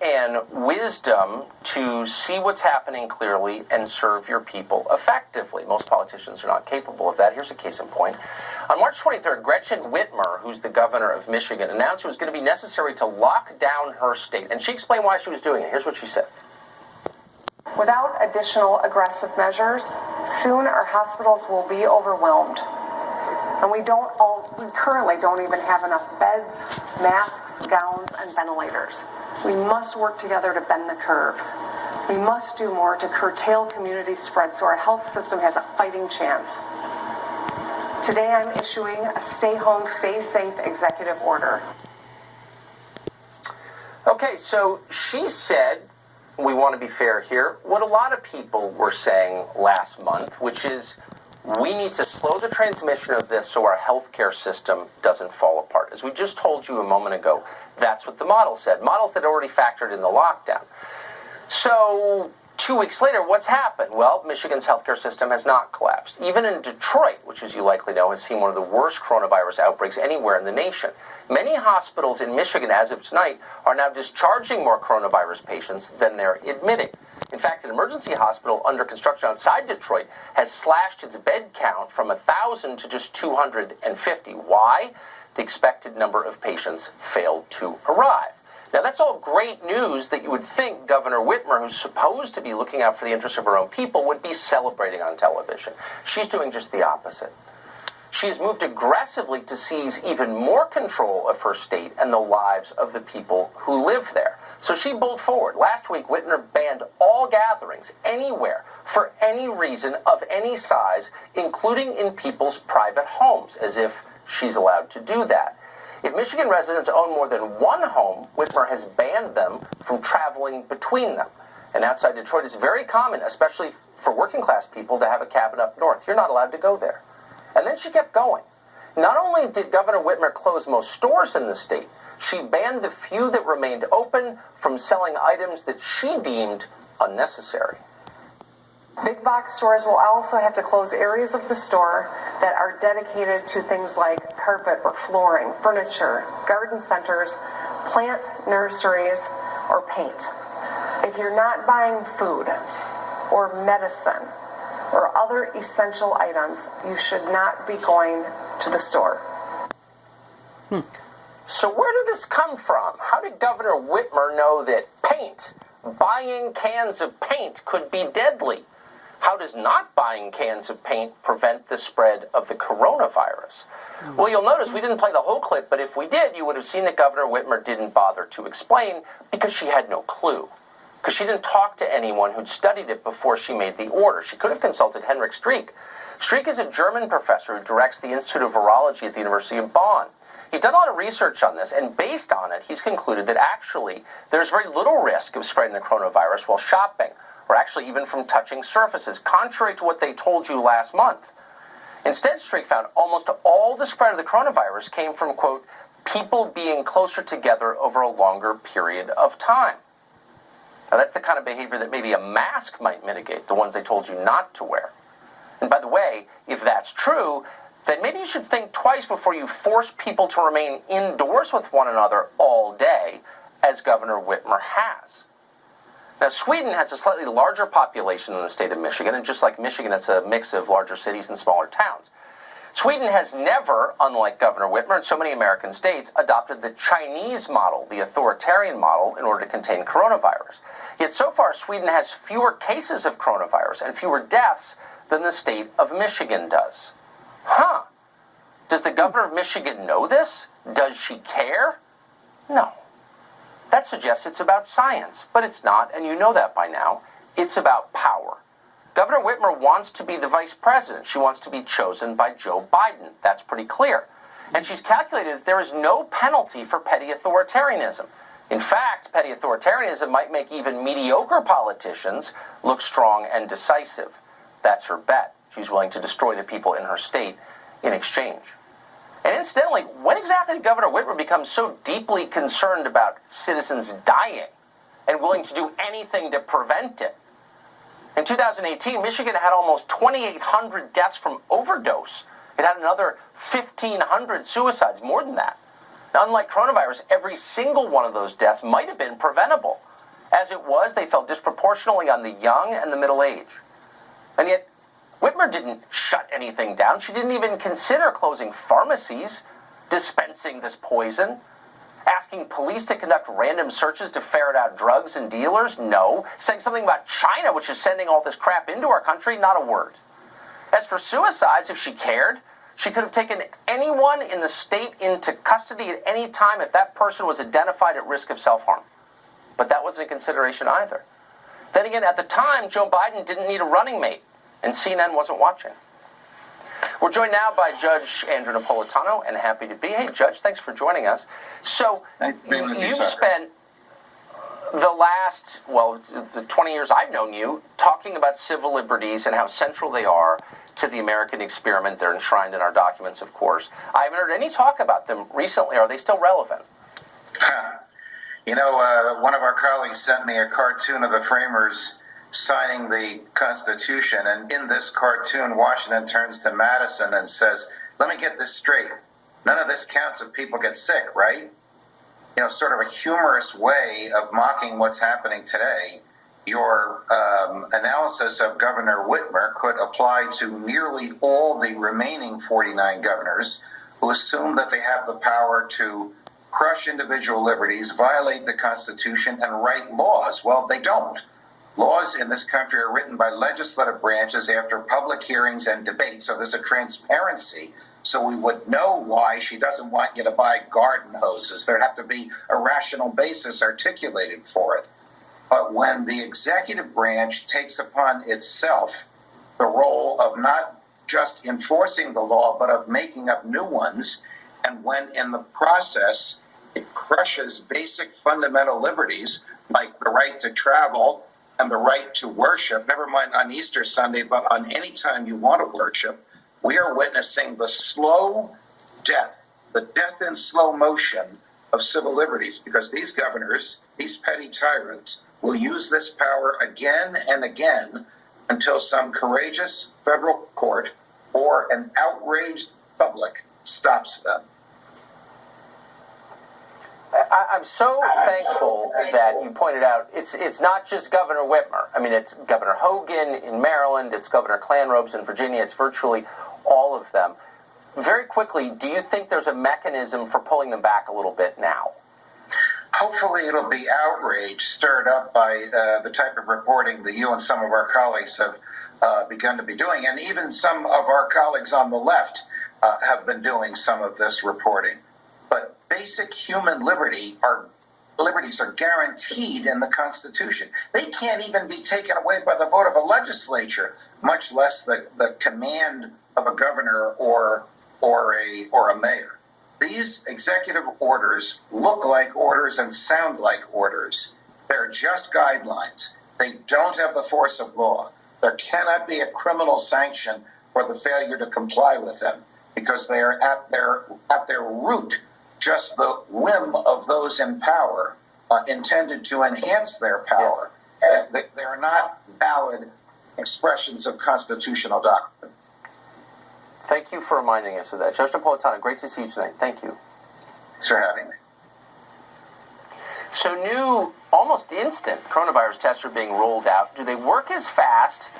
and wisdom to see what's happening clearly and serve your people effectively. Most politicians are not capable of that. Here's a case in point. On March 23rd, Gretchen Whitmer, who's the governor of Michigan, announced it was going to be necessary to lock down her state. And she explained why she was doing it. Here's what she said. Without additional aggressive measures, soon our hospitals will be overwhelmed. And we currently don't even have enough beds, masks, gowns, and ventilators. We must work together to bend the curve. We must do more to curtail community spread so our health system has a fighting chance. Today I'm issuing a stay home, stay safe executive order. Okay, so she said, we want to be fair here, what a lot of people were saying last month, which is we need to slow the transmission of this so our healthcare system doesn't fall apart. As we just told you a moment ago, that's what the model said. Models that already factored in the lockdown. So 2 weeks later, what's happened? Well, Michigan's healthcare system has not collapsed. Even in Detroit, which as you likely know, has seen one of the worst coronavirus outbreaks anywhere in the nation. Many hospitals in Michigan, as of tonight, are now discharging more coronavirus patients than they're admitting. In fact, an emergency hospital under construction outside Detroit has slashed its bed count from 1,000 to just 250. Why? The expected number of patients failed to arrive. Now, that's all great news that you would think Governor Whitmer, who's supposed to be looking out for the interests of her own people, would be celebrating on television. She's doing just the opposite. She has moved aggressively to seize even more control of her state and the lives of the people who live there. So she bowled forward. Last week, Whitmer banned all gatherings anywhere for any reason of any size, including in people's private homes, as if she's allowed to do that. If Michigan residents own more than one home, Whitmer has banned them from traveling between them. And outside Detroit, it's very common, especially for working class people, to have a cabin up north. You're not allowed to go there. And then she kept going. Not only did Governor Whitmer close most stores in the state, she banned the few that remained open from selling items that she deemed unnecessary. Big box stores will also have to close areas of the store that are dedicated to things like carpet or flooring, furniture, garden centers, plant nurseries, or paint. If you're not buying food or medicine or other essential items, you should not be going to the store. So where did this come from? How did Governor Whitmer know that buying cans of paint, could be deadly? How does not buying cans of paint prevent the spread of the coronavirus? Well, you'll notice we didn't play the whole clip, but if we did, you would have seen that Governor Whitmer didn't bother to explain because she had no clue. Because she didn't talk to anyone who'd studied it before she made the order. She could have consulted Henrik Streeck. Streeck is a German professor who directs the Institute of Virology at the University of Bonn. He's done a lot of research on this, and based on it, he's concluded that actually there's very little risk of spreading the coronavirus while shopping, or actually even from touching surfaces, contrary to what they told you last month. Instead, Streeck found almost all the spread of the coronavirus came from, quote, people being closer together over a longer period of time. Now, that's the kind of behavior that maybe a mask might mitigate, the ones they told you not to wear. And by the way, if that's true, then maybe you should think twice before you force people to remain indoors with one another all day, as Governor Whitmer has. Now, Sweden has a slightly larger population than the state of Michigan, and just like Michigan, it's a mix of larger cities and smaller towns. Sweden has never, unlike Governor Whitmer and so many American states, adopted the Chinese model, the authoritarian model, in order to contain coronavirus. Yet so far, Sweden has fewer cases of coronavirus and fewer deaths than the state of Michigan does. Does the governor of Michigan know this? Does she care? No. That suggests it's about science, but it's not, and you know that by now. It's about power. Governor Whitmer wants to be the vice president. She wants to be chosen by Joe Biden. That's pretty clear. And she's calculated that there is no penalty for petty authoritarianism. In fact, petty authoritarianism might make even mediocre politicians look strong and decisive. That's her bet. She's willing to destroy the people in her state in exchange. And incidentally, when exactly did Governor Whitmer become so deeply concerned about citizens dying and willing to do anything to prevent it? In 2018, Michigan had almost 2,800 deaths from overdose. It had another 1,500 suicides, more than that. Now, unlike coronavirus, every single one of those deaths might have been preventable. As it was, they fell disproportionately on the young and the middle-aged. And yet, Whitmer didn't shut anything down. She didn't even consider closing pharmacies, dispensing this poison, asking police to conduct random searches to ferret out drugs and dealers. No. Saying something about China, which is sending all this crap into our country. Not a word. As for suicides, if she cared, she could have taken anyone in the state into custody at any time if that person was identified at risk of self-harm. But that wasn't a consideration either. Then again, at the time, Joe Biden didn't need a running mate, and CNN wasn't watching. We're joined now by Judge Andrew Napolitano, and happy to be. Hey, Judge, thanks for joining us. So, you've spent the 20 years I've known you, talking about civil liberties and how central they are to the American experiment. They're enshrined in our documents, of course. I haven't heard any talk about them recently. Are they still relevant? You know, one of our colleagues sent me a cartoon of the framers signing the Constitution, and in this cartoon, Washington turns to Madison and says, "Let me get this straight. None of this counts if people get sick, right?" You know, sort of a humorous way of mocking what's happening today. Your analysis of Governor Whitmer could apply to nearly all the remaining 49 governors who assume that they have the power to crush individual liberties, violate the Constitution, and write laws. Well, they don't. Laws in this country are written by legislative branches after public hearings and debate, so there's a transparency. So we would know why she doesn't want you to buy garden hoses. There'd have to be a rational basis articulated for it. But when the executive branch takes upon itself the role of not just enforcing the law, but of making up new ones, and when in the process it crushes basic fundamental liberties like the right to travel and the right to worship, never mind on Easter Sunday, but on any time you want to worship, we are witnessing the slow death, the death in slow motion of civil liberties, because these governors, these petty tyrants, will use this power again and again until some courageous federal court or an outraged public stops them. I'm so thankful that you pointed out it's not just Governor Whitmer. I mean, it's Governor Hogan in Maryland, it's Governor Clanrobes in Virginia, it's virtually all of them. Very quickly, do you think there's a mechanism for pulling them back a little bit now? Hopefully it'll be outrage stirred up by the type of reporting that you and some of our colleagues have begun to be doing, and even some of our colleagues on the left have been doing some of this reporting. But basic human liberties are guaranteed in the Constitution. They can't even be taken away by the vote of a legislature, much less the command of a governor or a mayor. These executive orders look like orders and sound like orders. They're just guidelines. They don't have the force of law. There cannot be a criminal sanction for the failure to comply with them, because they are at their root just the whim of those in power, intended to enhance their power. Yes. They are not valid expressions of constitutional doctrine. Thank you for reminding us of that. Judge Napolitano, great to see you tonight. Thank you. Thanks for having me. So new, almost instant coronavirus tests are being rolled out. Do they work as fast